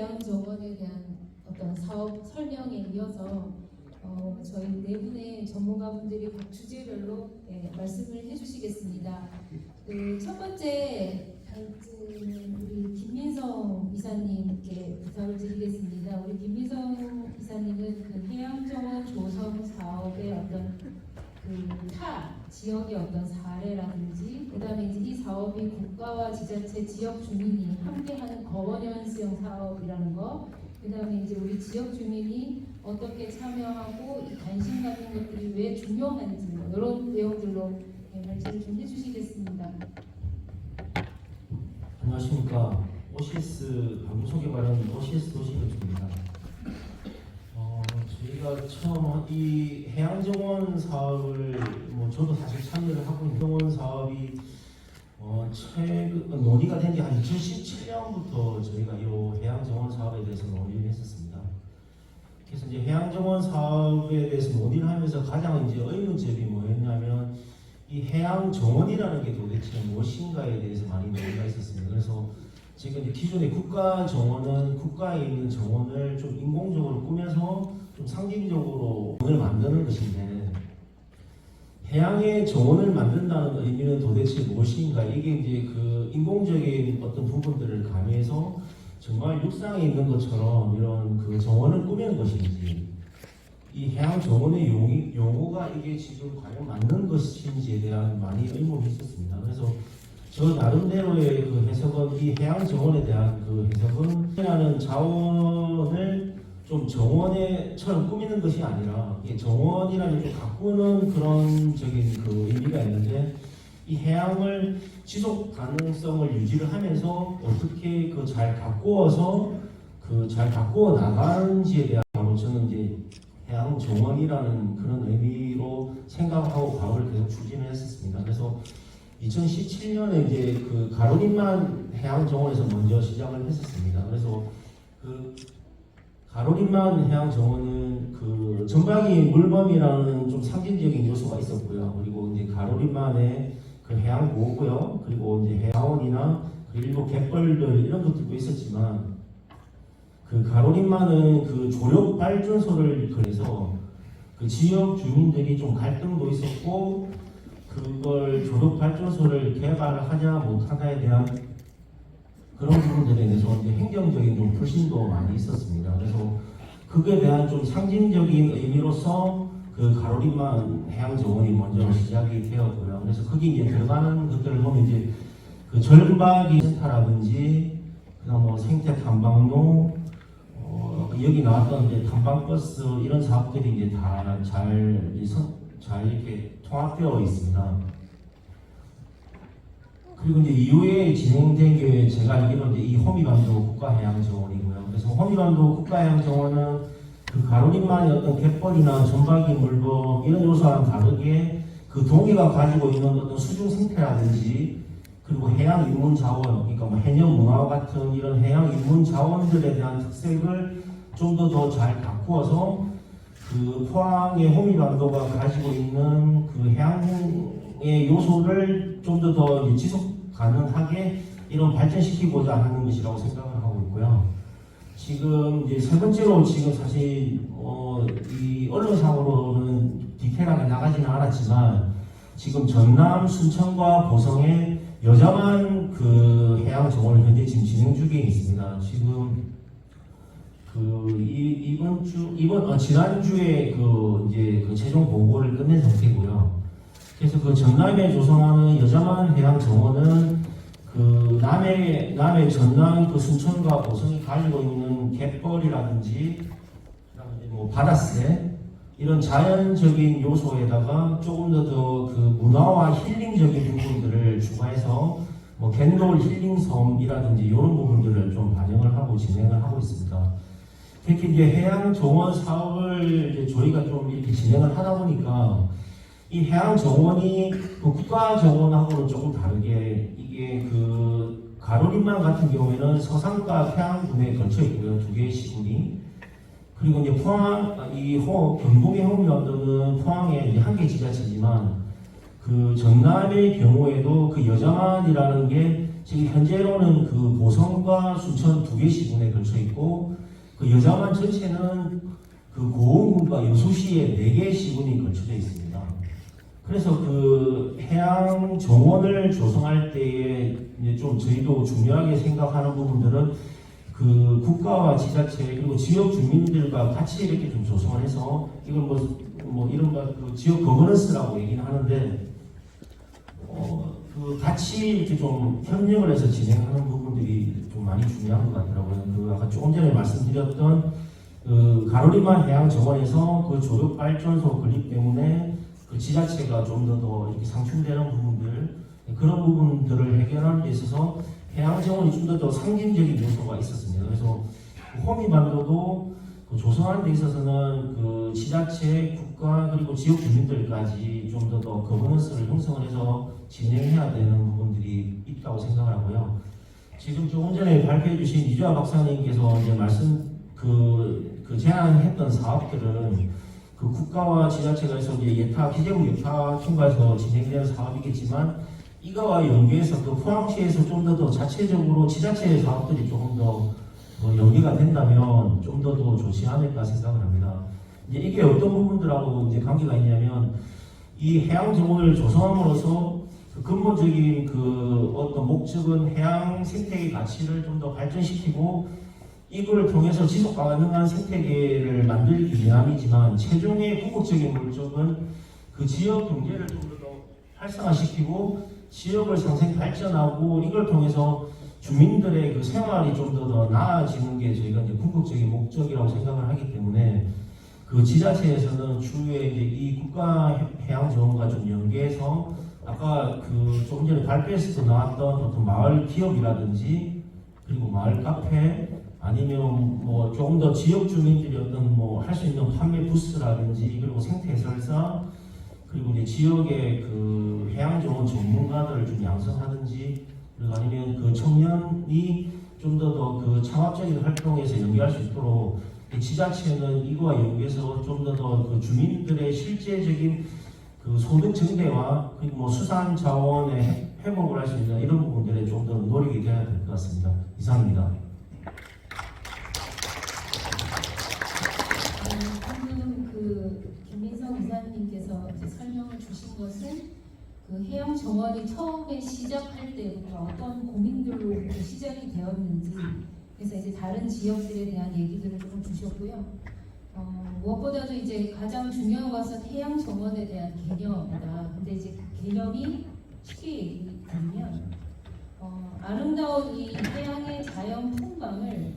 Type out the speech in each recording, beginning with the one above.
해양정원에 대한 어떤 사업 설명에 이어서 저희 네 분의 전문가분들이 각 주제별로 말씀을 해주시겠습니다. 첫 번째 단지는 우리 김민성 이사님께 부탁을 드리겠습니다. 우리 김민성 이사님은 그 해양정원 조성 사업의 어떤 타 지역의 어떤 사례라든지, 그다음에 이제 이 사업이 국가와 지자체, 지역 주민이 함께하는 거버넌스형 사업이라는 거, 그다음에 이제 우리 지역 주민이 어떻게 참여하고 이 관심 가진 것들이 왜 중요한지 이런 내용들로 말씀을 좀 해주시겠습니다. 안녕하십니까. OCS 방금 소개받은 OCS 도시교육입니다. 저희가 처음 이 해양정원 사업을 저도 사실 참여를 하고 있는 정원 사업이 최근 논의가 된 게 한 2017년부터 저희가 이 해양정원 사업에 대해서 논의를 했었습니다. 그래서 이제 해양정원 사업에 대해서 논의를 하면서 가장 이제 의문점이 뭐였냐면 이 해양정원이라는 게 도대체 무엇인가에 대해서 많이 논의가 있었습니다. 그래서 지금 이제 기존의 국가 정원은 국가에 있는 정원을 좀 인공적으로 꾸며서 좀 상징적으로 정원을 만드는 것인데, 해양의 정원을 만든다는 의미는 도대체 무엇인가? 이게 이제 그 인공적인 어떤 부분들을 가미해서 정말 육상에 있는 것처럼 이런 그 정원을 꾸미는 것인지, 이 해양 정원의 용어가 이게 지금 과연 맞는 것인지에 대한 많이 의문이 있었습니다. 그래서 저 나름대로의 그 해석은, 이 해양 정원에 대한 그 해석은 해양이라는 자원을 좀 정원처럼 꾸미는 것이 아니라, 이 정원이라는 좀 가꾸는 그런 적인 그 의미가 있는데, 이 해양을 지속 가능성을 유지를 하면서 어떻게 그 잘 가꾸어서 그 잘 가꾸어 나가는지에 대한, 바로 저는 이제 해양 정원이라는 그런 의미로 생각하고 과학을 계속 추진을 했었습니다. 그래서 2017년에 이제 그 가로림만 해양 정원에서 먼저 시작을 했었습니다. 그래서 그 가로림만 해양 정원은 그 전방위 물범이라는 좀 상징적인 요소가 있었고요. 그리고 이제 가로림만에 그 해양 보호구역, 그리고 이제 해양원이나 그리고 갯벌들 이런 것들도 있었지만, 그 가로림만은 그 조력 발전소를 그래서 그 지역 주민들이 좀 갈등도 있었고, 그걸 조력 발전소를 개발하냐 못하냐에 대한 그런 부분들에 대해서 이제 행정적인 좀 불신도 많이 있었습니다. 그래서 그에 대한 좀 상징적인 의미로서 그 가로림만 해양정원이 먼저 시작이 되었고요. 그래서 거기 이제 들어가는 것들을 보면 이제 그 절박이 센터라든지, 그다음 뭐 생태 탐방로, 여기 나왔던 이제 탐방버스 이런 사업들이 이제 다 잘 이렇게 통합되어 있습니다. 그리고 이제 이후에 진행된 게 제가 알기로는 이 호미반도 국가해양정원이고요. 그래서 호미반도 국가해양정원은 그 가로림만의 어떤 갯벌이나 전박이 물범 이런 요소와는 다르게 그 동해가 가지고 있는 어떤 수중 생태라든지, 그리고 해양 인문 자원, 그러니까 뭐 해녀 문화 같은 이런 해양 인문 자원들에 대한 특색을 좀 더 잘 가꾸어서 그 포항의 호미반도가 가지고 있는 그 해양의 요소를 좀 더 지속 가능하게 이런 발전시키고자 하는 것이라고 생각을 하고 있고요. 지금 이제 세 번째로, 지금 사실 이 언론상으로는 디테일하게 나가지는 않았지만, 지금 전남, 순천과 고성에 여자만 그 해양 정원을 현재 지금 진행 중에 있습니다. 지금 지난주에 이제 그 최종 보고를 끝낸 상태고요. 그래서 그 전남에 조성하는 여자만 해양 정원은 그 남해 전남 그 순천과 고성이 가지고 있는 갯벌이라든지, 그다음에 뭐 바다새 이런 자연적인 요소에다가 조금 더 그 문화와 힐링적인 부분들을 추가해서 뭐 갯놀 힐링 섬이라든지 이런 부분들을 좀 반영을 하고 진행을 하고 있습니다. 특히 이제 해양 정원 사업을 이제 저희가 좀 이렇게 진행을 하다 보니까, 이 해양 정원이 그 국가 정원하고는 조금 다르게, 이게 그 가로림만 같은 경우에는 서산과 해양군에 걸쳐 있고요, 두 개의 시군이. 그리고 이제 포항, 경북의 호미반도는 포항에 한 개 지자체지만, 그 전남의 경우에도 그 여자만이라는 게 지금 현재로는 그 보성과 순천 두 개 시군에 걸쳐 있고 그 여자만 전체는 그 고흥군과 여수시에 4개 시군이 걸쳐져 있습니다. 그래서 그 해양 정원을 조성할 때에 이제 좀 저희도 중요하게 생각하는 부분들은 그 국가와 지자체 그리고 지역 주민들과 같이 이렇게 좀 조성을 해서 이걸 뭐 이른바 그 지역 거버넌스라고 얘기는 하는데 그 같이 이렇게 좀 협력을 해서 진행하는 부분들이 좀 많이 중요한 것 같더라고요. 그 아까 조금 전에 말씀드렸던 그 가로리만 해양 정원에서 그 조력 발전소 건립 때문에 그 지자체가 좀 더 이렇게 상충되는 부분들 그런 부분들을 해결하는 데 있어서 해양 정원이 좀 더 상징적인 요소가 있었습니다. 그래서 호미반도도 그 조성하는 데 있어서는 그 지자체, 국가 그리고 지역 주민들까지 좀 더 거버넌스를 형성을 해서 진행해야 되는 부분들이 있다고 생각하고요. 지금 조금 전에 발표해 주신 이주아 박사님께서 이제 제안했던 사업들은 그 국가와 지자체가 해서 이제 기재부 예타 통과해서 진행되는 사업이겠지만 이거와 연계해서 또 포항시에서 좀 더 자체적으로 지자체 사업들이 조금 더 연계가 된다면 좀 더 좋지 않을까 생각을 합니다. 이제 이게 어떤 부분들하고 이제 관계가 있냐면 이 해양 정원을 조성함으로써 그 근본적인 그 어떤 목적은 해양 생태계 가치를 좀 더 발전시키고 이걸 통해서 지속 가능한 생태계를 만들기 위함이지만 최종의 궁극적인 목적은 그 지역 경제를 좀 더 활성화시키고 지역을 상생 발전하고 이걸 통해서 주민들의 그 생활이 좀 더 나아지는 게 저희가 이제 궁극적인 목적이라고 생각을 하기 때문에 그 지자체에서는 추후에 이제 이 국가 해양 정원과 좀 연계해서 아까 그 조금 전에 발표에서도 나왔던 어떤 마을 기업이라든지 그리고 마을 카페 아니면 뭐 조금 더 지역 주민들이 어떤 뭐 할 수 있는 판매 부스라든지 그리고 생태 해설사 그리고 이제 지역의 그 해양 정원 전문가들을 좀 양성하든지 그리고 아니면 그 청년이 좀 더 그 창업적인 활동에서 연계할 수 있도록 지자체는 이거와 연계해서 좀 더 그 주민들의 실제적인 그 소득 증대와 그리고 뭐 수산 자원의 회복을 할 수 있는 이런 부분들에 좀 더 노력이 돼야 될 것 같습니다. 이상입니다. 방금 그 김민성 이사님께서 이제 설명을 주신 것은 그 해양 정원이 처음에 시작할 때부터 어떤 고민들로 이렇게 시작이 되었는지 그래서 이제 다른 지역들에 대한 얘기들을 조금 주셨고요. 무엇보다도 이제 가장 중요한 것은 해양 정원에 대한 개념이다. 근데 이제 그 개념이 쉽게 얘기드리면 아름다운 이 해양의 자연 풍광을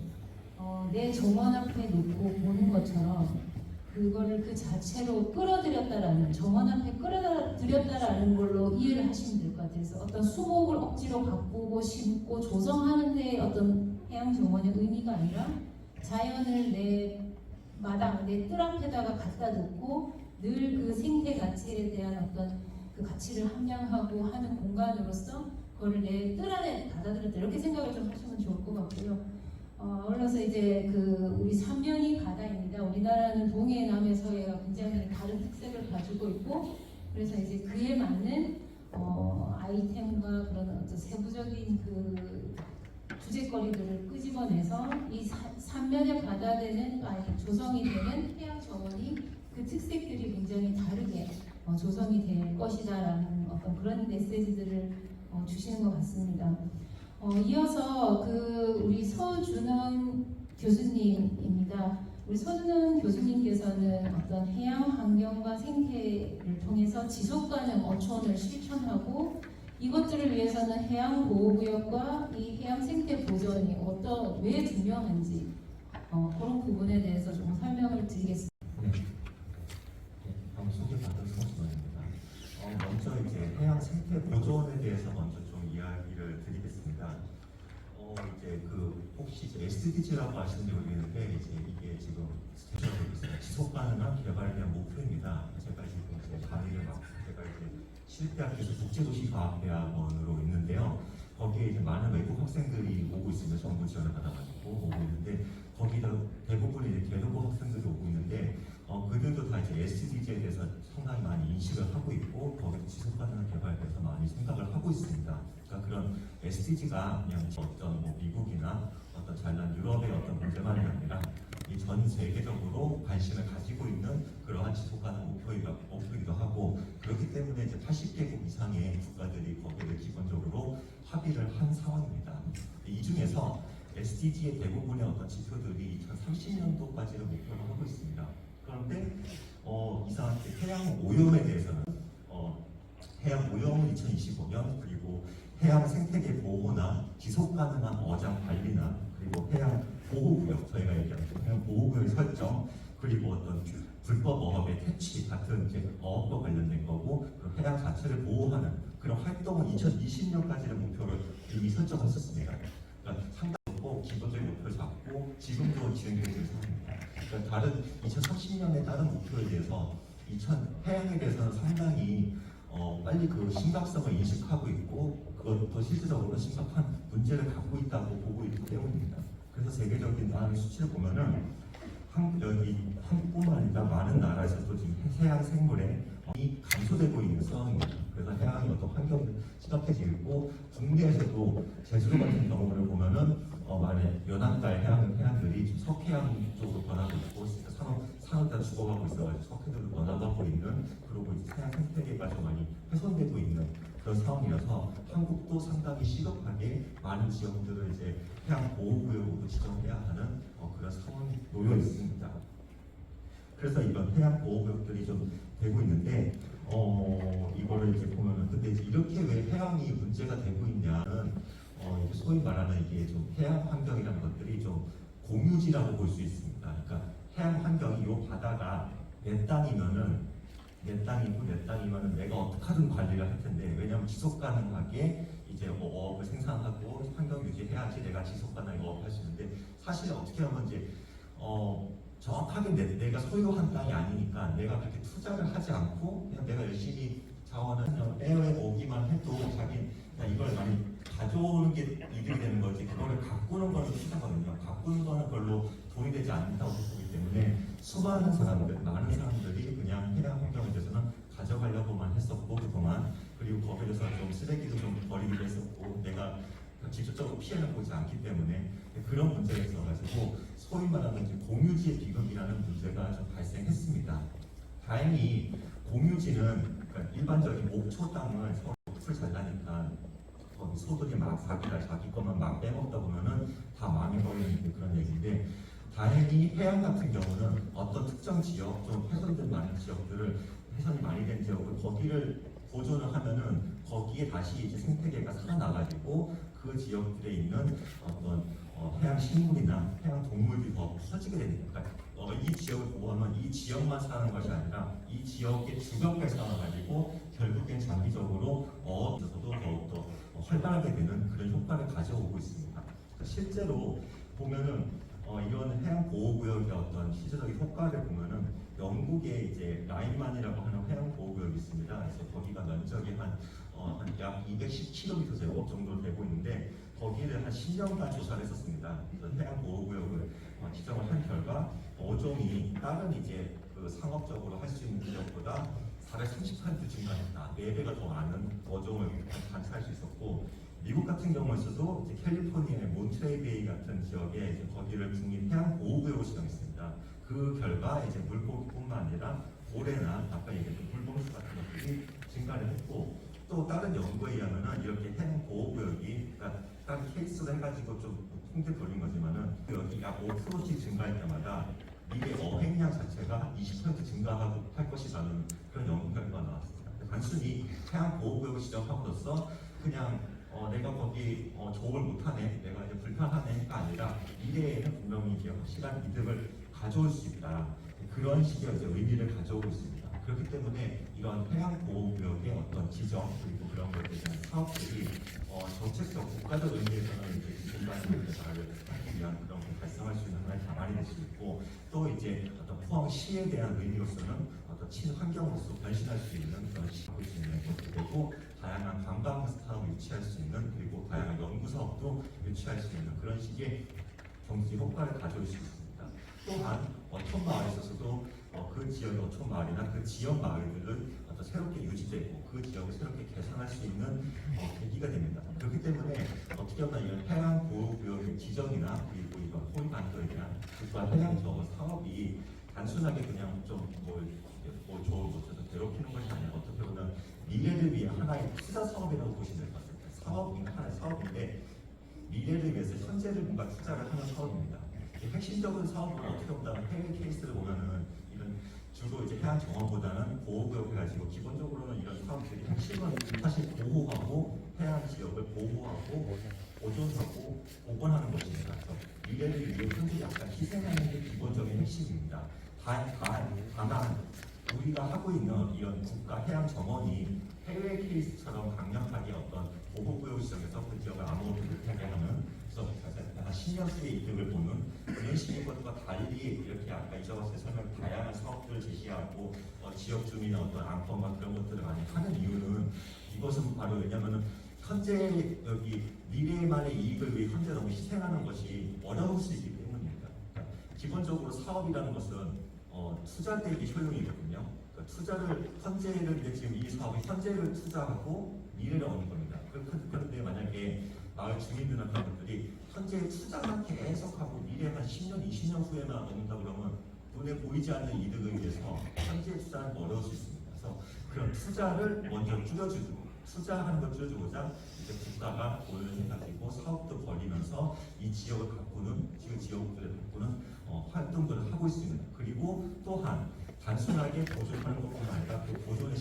내 정원 앞에 놓고 보는 것처럼 그거를 그 자체로 끌어들였다라는 정원 앞에 끌어들였다라는 걸로 이해를 하시면 될 것 같아요. 그래서 어떤 수목을 억지로 가꾸고 심고 조성하는 데 어떤 해양 정원의 의미가 아니라 자연을 내 마당, 내 뜰 앞에다가 갖다 놓고 늘 그 생태 가치에 대한 어떤 그 가치를 함양하고 하는 공간으로서 그거를 내 뜰 안에 받아들였다 이렇게 생각을 좀 하시면 좋을 것 같고요. 올라서 이제 그 우리 삼면이 바다입니다. 우리나라는 동해, 남해, 서해가 굉장히 다른 특색을 가지고 있고 그래서 이제 그에 맞는 아이템과 그런 어떤 세부적인 그 주제거리들을 끄집어내서 이 삼면의 바다되는 조성이 되는 해양 정원이 그 특색들이 굉장히 다르게 조성이 될 것이다라는 어떤 그런 메시지들을 주시는 것 같습니다. 이어서 그 우리 서준원 교수님입니다. 우리 서준원 교수님께서는 어떤 해양 환경과 생태를 통해서 지속가능 어촌을 실천하고 이것들을 위해서는 해양 보호구역과 이 해양 생태 보존이 왜 중요한지 그런 부분에 대해서 좀 설명을 드리겠습니다. 다음 소개받은 서준원입니다. 먼저 이제 해양 생태 보존에 대해서 먼저 좀 이야기를 드리겠습니다. 이제 그 혹시 이제 SDG라고 하시는지 모르겠는데 이게 지금 지속 가능한 개발에 대한 목표입니다. 제가 지금 강의를 제가 이제 시립대학교에서 국제도시과학대학원으로 있는데요. 거기에 이제 많은 외국 학생들이 오고 있습니다. 정부 지원을 받아가지고 오고 있는데 거기다 대부분이 이제 개도고 학생들이 오고 있는데 그들도 다 이제 SDG에 대해서 상당히 많이 인식을 하고 있고 되고 거기에 지속 가능한 개발에 대해서 많이 생각을 하고 있습니다. 그러니까 그런 SDG가 그냥 어떤 뭐 미국이나 어떤 잘난 유럽의 어떤 문제만이 아니라 이 전 세계적으로 관심을 가지고 있는 그러한 지속 가능 목표이기도 하고, 그렇기 때문에 이제 80개국 이상의 국가들이 거기를 기본적으로 합의를 한 상황입니다. 이 중에서 SDG의 대부분의 어떤 지표들이 2030년도까지를 목표로 하고 있습니다. 그런데 이상하게 해양 오염에 대해서는 해양 오염은 2025년, 그리고 해양 생태계 보호나 지속 가능한 어장 관리나, 그리고 해양 보호구역, 저희가 얘기하는 해양 보호구역 설정, 그리고 어떤 불법 어업의 퇴치 같은 이제 어업과 관련된 거고, 그 해양 자체를 보호하는 그런 활동은 2020년까지를 목표를 이미 설정했었습니다. 그러니까 상당히 기본적인 목표를 잡고 지금도 진행되고 있는 상황입니다. 그러니까 다른 2030년에 다른 목표에 대해서 해양에 대해서는 상당히 빨리 그 심각성을 인식하고 있고, 그것도 실질적으로 심각한 문제를 갖고 있다고 보고 있기 때문입니다. 그래서 세계적인 수치를 보면은 한국뿐만 아니라 많은 나라에서도 지금 해양 생물의 감소되고 있는 상황입니다. 그래서 해양이 어떤 환경이 심각해지고, 국내에서도 제주도 같은 경우를 보면은 만에 연안가의 해안들이 지금 석해양 쪽으로 변하고 있고, 산업다 죽어가고 있어가지고 석회들로 변화하고 있는, 그리고 이제 해양 생태계가 좀 많이 훼손되고 있는 그런 상황이라서 한국도 상당히 시급하게 많은 지역들을 이제 해양 보호구역으로 지정해야 하는 그런 상황이 놓여 있습니다. 그래서 이런 해양 보호구역들이 좀 되고 있는데, 이거를 이제 보면은, 근데 이제 이렇게 왜 해양이 문제가 되고 있냐는 이제 소위 말하는 이게 좀 해양 환경이라는 것들이 좀 공유지라고 볼 수 있습니다. 그러니까 해양 환경이 요 바다가 내 땅이면은 내가 어떻게든 관리를 할 텐데, 왜냐하면 지속 가능하게 이제 뭐 어업을 생산하고 환경 유지해야지 내가 지속 가능하게 어업할 수 있는데, 사실 어떻게 하면 이제 정확하게 내가 소유한 땅이 아니니까 내가 그렇게 투자를 하지 않고 그냥 내가 열심히 자원을 빼어 오기만 해도 자기 그냥 이걸 많이 가져오는 게 이득이 되는 거지, 그거를 가꾸는 거는 투자거든요. 가꾸는 거는 별로 돈이 되지 않는다고 보기 때문에 많은 사람들이 그냥 해양 환경에 대해서는 가져가려고만 했었고 그동안, 그리고 거기에 대해서 좀 쓰레기도 좀 버리기도 했었고, 내가 직접적으로 피해는 보지 않기 때문에 그런 문제가 있어가지고 소위 말하는 공유지의 비극이라는 문제가 좀 발생했습니다. 다행히 공유지는 그러니까 일반적인 목초 땅을 서로 풀 잘 나니까 소들이 막 자기 것만 막 빼먹다 보면은 다 망해버리는 그런 얘기인데, 다행히 해양 같은 경우는 어떤 특정 지역, 좀 훼손된 많은 지역들을, 훼손이 많이 된 지역을 거기를 보존을 하면은 거기에 다시 이제 생태계가 살아나가지고 그 지역들에 있는 어떤 해양 식물이나 해양 동물들이 더 퍼지게 되니까, 이 지역을 보호하면 이 지역만 사는 것이 아니라 이 지역의 주변까지 살아가지고 결국엔 장기적으로 어업에서도 더욱더 활발하게 되는 그런 효과를 가져오고 있습니다. 실제로 보면은 이런 해양 보호구역의 어떤 실질적인 효과를 보면은 영국에 이제 라인만이라고 하는 해양 보호구역이 있습니다. 그래서 거기가 면적이 약 210km 제곱 정도 되고 있는데, 거기를 한 10년간 조사를 했었습니다. 그래서 해양 보호구역을 지정을 한 결과 어종이 다른 이제 그 상업적으로 할 수 있는 지역보다 430% 증가했다. 4배가 더 많은 어종을 관찰할 수 있었고, 미국 같은 경우에서도 이제 캘리포니아의 몬트레이 베이 같은 지역에 이제 거기를 국립 해양 보호구역으로 지정했습니다. 그 결과 이제 물고기뿐만 아니라 고래나 아까 얘기했던 물범수 같은 것들이 증가를 했고, 또 다른 연구에 의하면은 이렇게 해양 보호구역이, 그러니까 딱 케이스로 해가지고 좀 통계 돌린 거지만은 여기 약 5%씩 증가할 때마다 이게 어획량 자체가 20% 증가할 것이라는 그런 연구 결과가 나왔습니다. 단순히 해양 보호구역을 지정함으로써 그냥 내가 거기 조업을 못하네, 내가 이제 불편하네가 아니라 미래에는 분명히 이제 확실한 이득을 가져올 수 있다, 그런 식의 이제 의미를 가져오고 있습니다. 그렇기 때문에 이런 해양 보호구역의 어떤 지정, 그리고 그런 것에 대한 사업들이 정책적 국가적 의미에서는 이제 공간을 하기 위한 그런 걸 달성할 수 있는 하나의 방안이 될 수 있고, 또 이제 어떤 포항시에 대한 의미로서는 어떤 친환경으로서 변신할 수 있는 그런 시도할 수 있는 것도 되고, 다양한 관광 사업을 유치할 수 있는, 그리고 다양한 연구 사업도 유치할 수 있는 그런 식의 경제 효과를 가져올 수 있습니다. 또한 어촌 마을에 있어서도 그 지역의 어촌 마을이나 그 지역 마을들을 새롭게 유지되고 그 지역을 새롭게 개선할 수 있는 계기가 됩니다. 그렇기 때문에 어떻게 보면 이런 해양 보호구역의 지정이나 그리고 이런 호위 반도에 대한 국가 해양 사업이 단순하게 그냥 괴롭히는 것이 아니라 어떻게 보면 미래를 위해 하나의 투자 사업이라고 보시면 될 것 같습니다. 사업인 하나의 사업인데 미래를 위해서 현재를 뭔가 투자를 하는 사업입니다. 핵심적인 사업은 어떻게 보면 해외 케이스를 보면은 이런 주로 이제 해양 정원보다는 보호구역을 가지고 기본적으로는 이런 사업들이 핵심은 사실 보호하고 해양 지역을 보호하고 보존하고 복원하는 것입니다. 그래서 미래를 위해 현재 약간 희생하는 게 기본적인 핵심입니다. 다만 우리가 하고 있는 이런 국가 해양 정원이 해외 케이스처럼 강력하게 어떤 보호구역 지역에서 그 지역을 아무것도 못하게 하는 그래서 10년 후의 이득을 보는 그런 식의 것과 달리 이렇게 아까 이정환 설명 다양한 사업들을 제시하고 지역 주민의 어떤 안건과 그런 것들을 많이 하는 이유는 이것은 바로 왜냐하면 현재 여기 미래만의 이익을 위해 현재 너무 희생하는 것이 어려울 수 있기 때문입니다. 그러니까 기본적으로 사업이라는 것은 투자 대비 효용이거든요. 그러니까 투자를 현재를 지금 이 사업이 현재를 투자하고 미래를 얻는 겁니다. 그런데 만약에 마을 주민들이나 그런 분들이 현재 투자만 계속하고 미래 한 10년, 20년 후에만 얻는다 그러면 눈에 보이지 않는 이득을 위해서 현재 투자는 어려울 수 있습니다. 그래서 그런 투자를 먼저 투자하는 걸 줄여주고자 이제 국가가 돈을 해가지고 사업도 벌이면서 이 지역을 가꾸는 지역들을 가꾸는 활동들을 하고 있습니다. 그리고 또한 단순하게 보존하는 것뿐만 아니라 그 보존의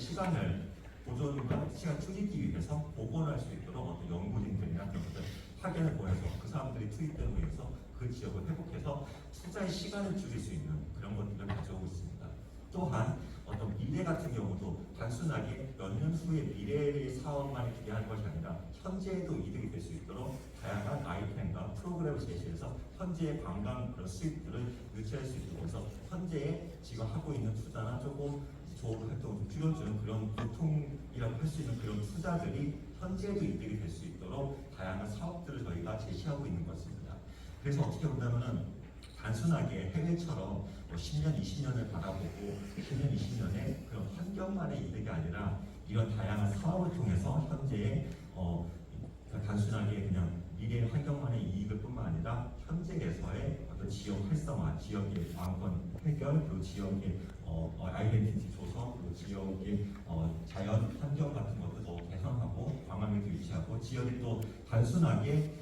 보존과 시간 줄이기 위해서 복원할 수 있도록 어떤 연구진들이나 그런 것들 확인을 보내서 그 사람들이 투입됨으로 해서 그 지역을 회복해서 투자의 시간을 줄일 수 있는 그런 것들을 가져오고 있습니다. 또한 어떤 미래 같은 경우도 단순하게 몇 년 후에 미래의 사업만을 기대하는 것이 아니라 현재에도 이득이 될 수 있도록 다양한 아이템과 프로그램을 제시해서 현재의 관광 그런 수익들을 유치할 수 있도록 해서 현재에 지금 하고 있는 투자나 조금 조업 활동을 좀 줄여주는 그런 보통이라고 할 수 있는 그런 투자들이 현재에도 이득이 될 수 있도록 다양한 사업들을 저희가 제시하고 있는 것입니다. 그래서 어떻게 본다면은 단순하게 해외처럼 10년, 20년을 바라보고 10년, 20년의 그런 환경만의 이득이 아니라 이런 다양한 사업을 통해서 현재의 단순하게 그냥 미래의 환경만의 이익을 뿐만 아니라 현재에서의 어떤 지역 활성화, 지역의 관건 해결, 그리고 지역의 아이덴티티 조성, 그리고 지역의 자연 환경 같은 것도 더 개선하고 관광객도 유치하고 지역이 또 단순하게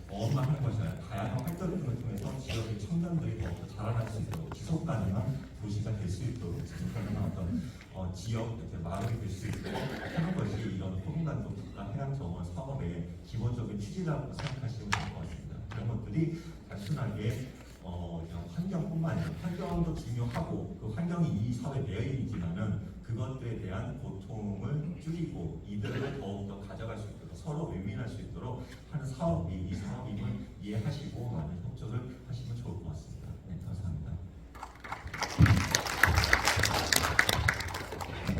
뭐만 하는 것이 아니라 다양한 활동을 통해서 지역의 청년들이 더 자라날 수 있도록 지속 가능한 도시가 될 수 있도록 지속 가능한 어떤 지역 마을이 될 수 있도록 하는 것이 이런 호민간도 국가 해양정원 사업의 기본적인 취지라고 생각하시면 될 것 같습니다. 그런 것들이 단순하게 환경뿐만 아니라 환경도 중요하고 그 환경이 이 사업의 메인이지만은 그것들에 대한 고통을 줄이고 이들을 더욱더 가져갈 수 있도록 서로 윈윈할 수 있도록 하는 사업이 이 사업임을 이해하시고 많은 협조를 하시면 좋을 것 같습니다. 네, 감사합니다.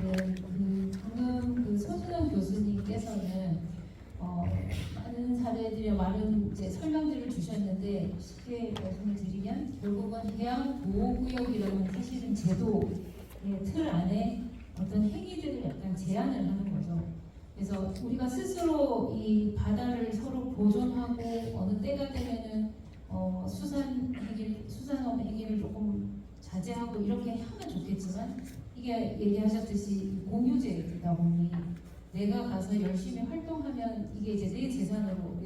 네, 방금 그 서준원 교수님께서는 많은 사례들이 많은 이제 설명들을 주셨는데 쉽게 말씀을 드리면 결국은 해양 보호구역이라는 사실은 제도의 틀 안에 어떤 행위들을 약간 제한을 하는 거죠. 그래서 우리가 스스로 이 바다를 서로 보존하고 어느 때가 되면은 수산업 행위를 조금 자제하고 이렇게 하면 좋겠지만 이게 얘기하셨듯이 공유제다 보니 내가 가서 열심히 활동하면 이게 이제 내 재산으로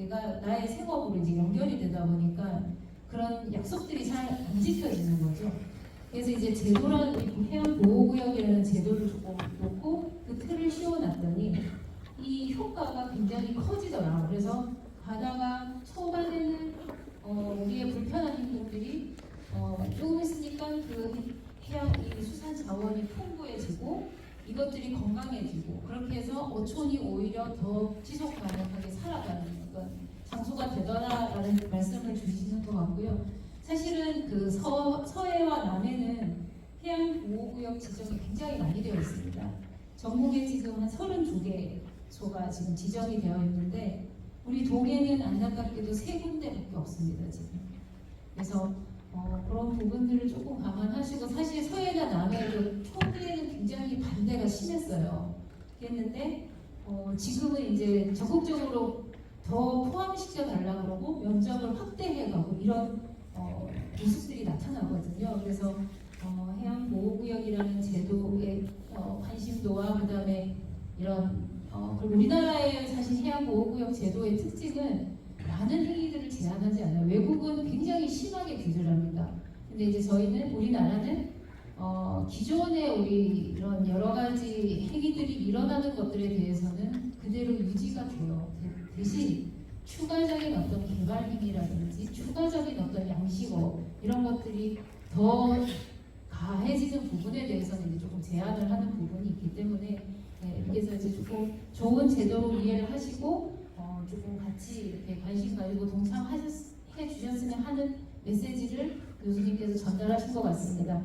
나의 생업으로 이제 연결이 되다 보니까 그런 약속들이 잘 안 지켜지는 거죠. 그래서 이제 제도라는 해양 보호구역이라는 제도를 조금 놓고 그 틀을 씌워놨더니 이 효과가 굉장히 커지더라고요. 그래서 바다가 초반에는 우리의 불편한 행동들이 조금 있으니까 그 해양 이 수산 자원이 풍부해지고 이것들이 건강해지고 그렇게 해서 어촌이 오히려 더 지속 가능하게 살아가는 그런 장소가 되더라라는 말씀을 주시는 것 같고요. 사실은 그 서해와 남해는 해양 보호구역 지정이 굉장히 많이 되어 있습니다. 전국에 지금 한 32개소가 지금 지정이 되어 있는데 우리 동해는 안타깝게도 3군데밖에 없습니다 지금. 그래서 그런 부분들을 조금 감안하시고 사실 서해나 남해도 초기에는 굉장히 반대가 심했어요. 그랬는데 지금은 이제 적극적으로 더 포함시켜 달라 그러고 면적을 확대해가고 이런 모습들이 나타나거든요. 그래서 해양보호구역이라는 제도의 관심도와 그다음에 이런 그리고 우리나라의 사실 해양보호구역 제도의 특징은 많은 행위들을 제한하지 않아요. 외국은 굉장히 심하게 규제를 합니다. 근데 이제 우리나라는 기존의 우리 이런 여러 가지 행위들이 일어나는 것들에 대해서는 그대로 유지가 돼요. 대신 추가적인 어떤 개발 행위라든지 추가적인 어떤 양식업 이런 것들이 더 가해지는 부분에 대해서는 이제 조금 제한을 하는 부분이 있기 때문에 그래서 이제 조금 좋은 제도로 이해를 하시고 조금 같이 이렇게 관심 가지고 동참해 주셨으면 하는 메시지를 교수님께서 전달하신 것 같습니다.